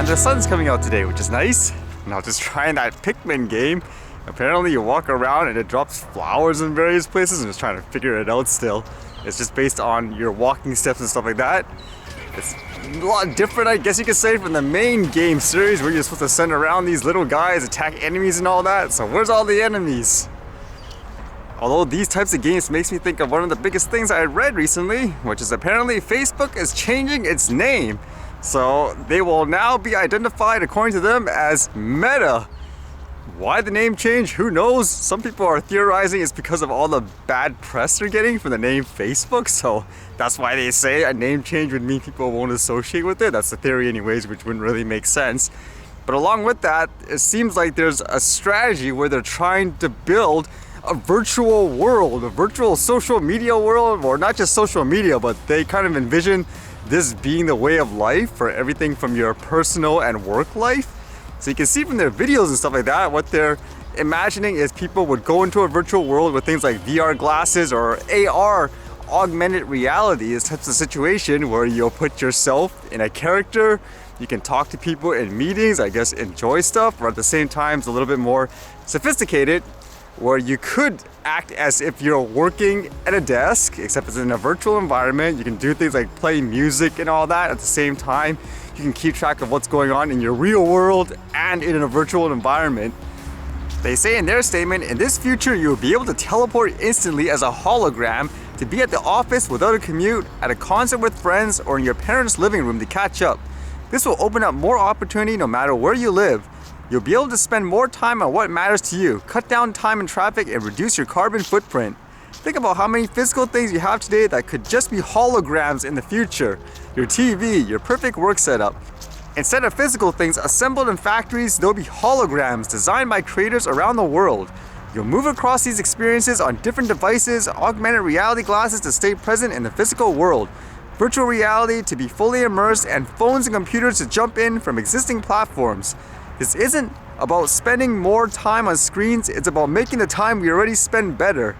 and the sun's coming out today, which is nice. Now just trying that Pikmin game. Apparently you walk around and it drops flowers in various places. I'm just trying to figure it out still. It's just based on your walking steps and stuff like that. It's a lot different, I guess you could say, from the main game series where you're supposed to send around these little guys, attack enemies and all that. So where's all the enemies? Although these types of games makes me think of one of the biggest things I read recently, which is apparently Facebook is changing its name. So they will now be identified, according to them, as Meta. Why the name change? Who knows? Some people are theorizing it's because of all the bad press they're getting from the name Facebook. So that's why they say a name change would mean people won't associate with it. That's the theory anyways, which wouldn't really make sense. But along with that, it seems like there's a strategy where they're trying to build a virtual world, a virtual social media world, or not just social media, but they kind of envision this being the way of life for everything from your personal and work life. So you can see from their videos and stuff like that, what they're imagining is people would go into a virtual world with things like VR glasses or AR, augmented reality, this type of situation where you'll put yourself in a character. You can talk to people in meetings, I guess enjoy stuff, or at the same time it's a little bit more sophisticated, where you could act as if you're working at a desk, except it's in a virtual environment. You can do things like play music and all that. At the same time, you can keep track of what's going on in your real world and in a virtual environment. They say in their statement, in this future, you'll be able to teleport instantly as a hologram to be at the office without a commute, at a concert with friends, or in your parents' living room to catch up. This will open up more opportunity no matter where you live. You'll be able to spend more time on what matters to you, cut down time in traffic, and reduce your carbon footprint. Think about how many physical things you have today that could just be holograms in the future. Your TV, your perfect work setup. Instead of physical things assembled in factories, there'll be holograms designed by creators around the world. You'll move across these experiences on different devices, augmented reality glasses to stay present in the physical world, virtual reality to be fully immersed, and phones and computers to jump in from existing platforms. This isn't about spending more time on screens, it's about making the time we already spend better.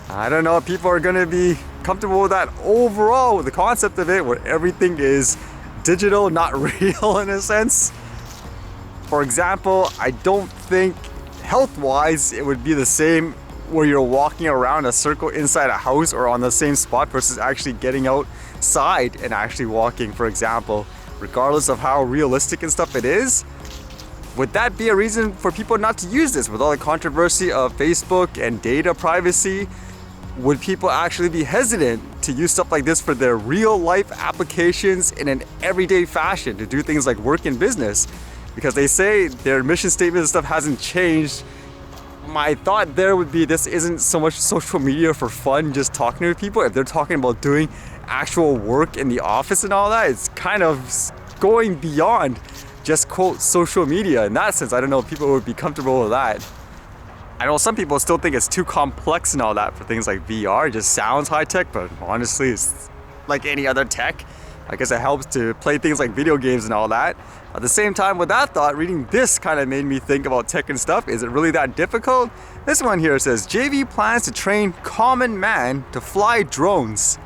I don't know if people are going to be comfortable with that overall, with the concept of it, where everything is digital, not real in a sense. For example, I don't think health-wise it would be the same where you're walking around a circle inside a house or on the same spot versus actually getting outside and actually walking, for example, regardless of how realistic and stuff it is. Would that be a reason for people not to use this with all the controversy of Facebook and data privacy? Would people actually be hesitant to use stuff like this for their real life applications in an everyday fashion to do things like work and business? Because they say their mission statement and stuff hasn't changed. My thought there would be this isn't so much social media for fun, just talking to people. If they're talking about doing actual work in the office and all that, it's kind of going beyond just quote social media. In that sense, I don't know if people would be comfortable with that. I know some people still think it's too complex and all that for things like VR. It just sounds high tech, but honestly, it's like any other tech. I guess it helps to play things like video games and all that. At the same time, with that thought, reading this kind of made me think about tech and stuff. Is it really that difficult? This one here says, JV plans to train common man to fly drones.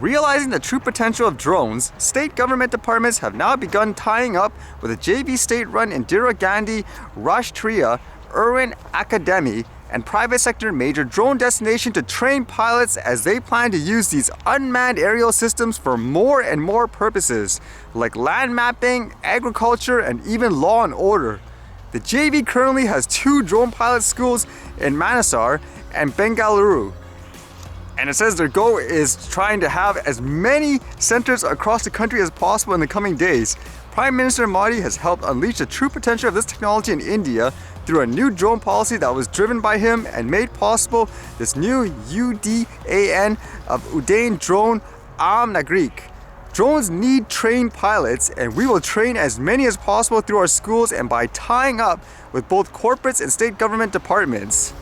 Realizing the true potential of drones, state government departments have now begun tying up with a JV state-run Indira Gandhi Rashtriya Urban Academy and private sector major drone destination to train pilots as they plan to use these unmanned aerial systems for more and more purposes, like land mapping, agriculture, and even law and order. The JV currently has 2 drone pilot schools in Manasar and Bengaluru. And it says their goal is trying to have as many centers across the country as possible in the coming days. Prime Minister Modi has helped unleash the true potential of this technology in India through a new drone policy that was driven by him and made possible this new UDAN of Udain Drone Aam Nagrik. Drones need trained pilots, and we will train as many as possible through our schools and by tying up with both corporates and state government departments.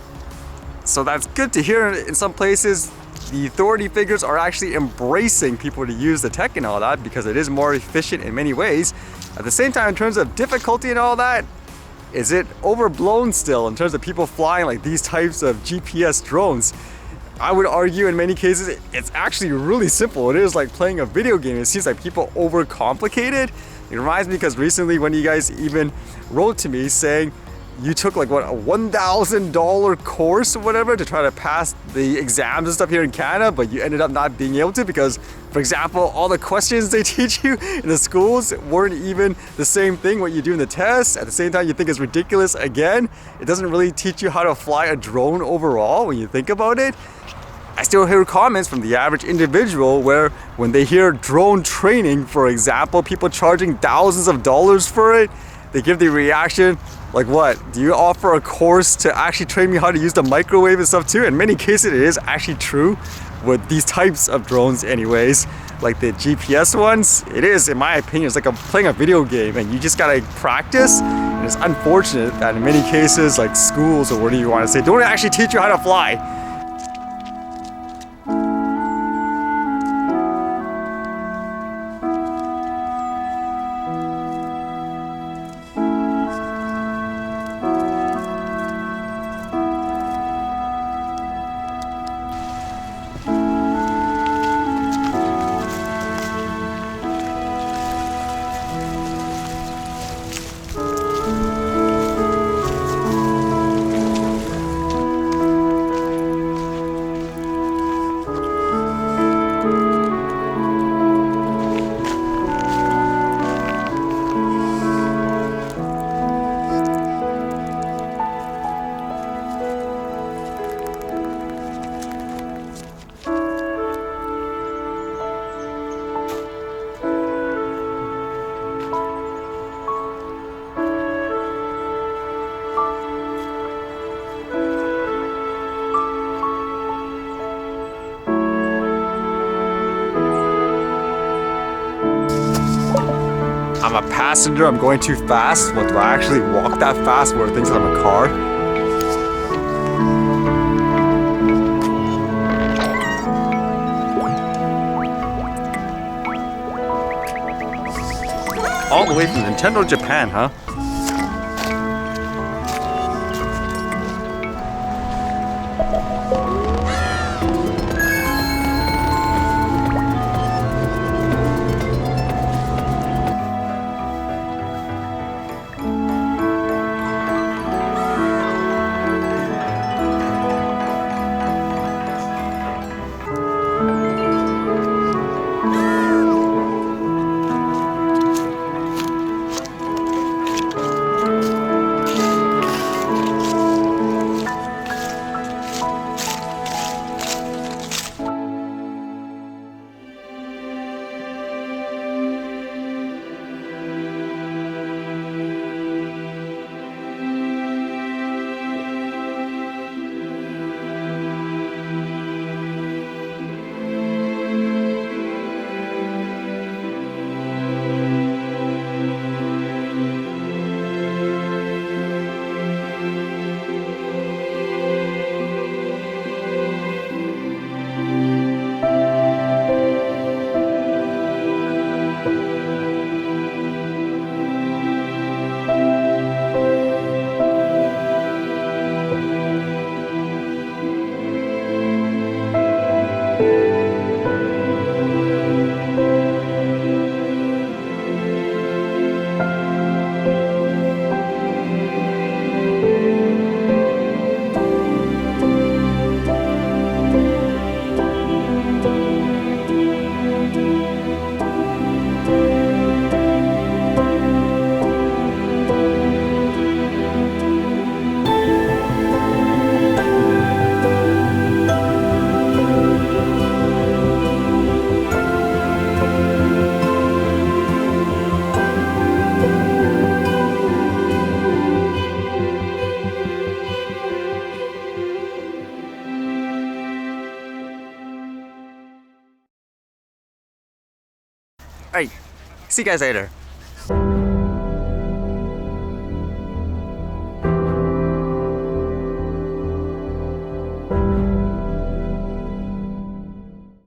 So that's good to hear. In some places, the authority figures are actually embracing people to use the tech and all that because it is more efficient in many ways. At the same time, in terms of difficulty and all that, is it overblown still in terms of people flying like these types of GPS drones? I would argue in many cases it's actually really simple. It is like playing a video game. It seems like people overcomplicate it It reminds me because recently when you guys even wrote to me saying you took like what, a $1,000 course or whatever to try to pass the exams and stuff here in Canada, but you ended up not being able to because, for example, all the questions they teach you in the schools weren't even the same thing what you do in the tests. At the same time, you think it's ridiculous again. It doesn't really teach you how to fly a drone overall when you think about it. I still hear comments from the average individual where when they hear drone training, for example, people charging thousands of dollars for it, they give the reaction like, what? Do you offer a course to actually train me how to use the microwave and stuff too? In many cases it is actually true with these types of drones anyways. Like the GPS ones, it is, in my opinion, it's like playing a video game and you just gotta practice. And it's unfortunate that in many cases, like schools or whatever you want to say, don't actually teach you how to fly. I'm a passenger, I'm going too fast. What, do I actually walk that fast where it thinks I'm a car? All the way from Nintendo Japan, huh? Alright, see you guys later.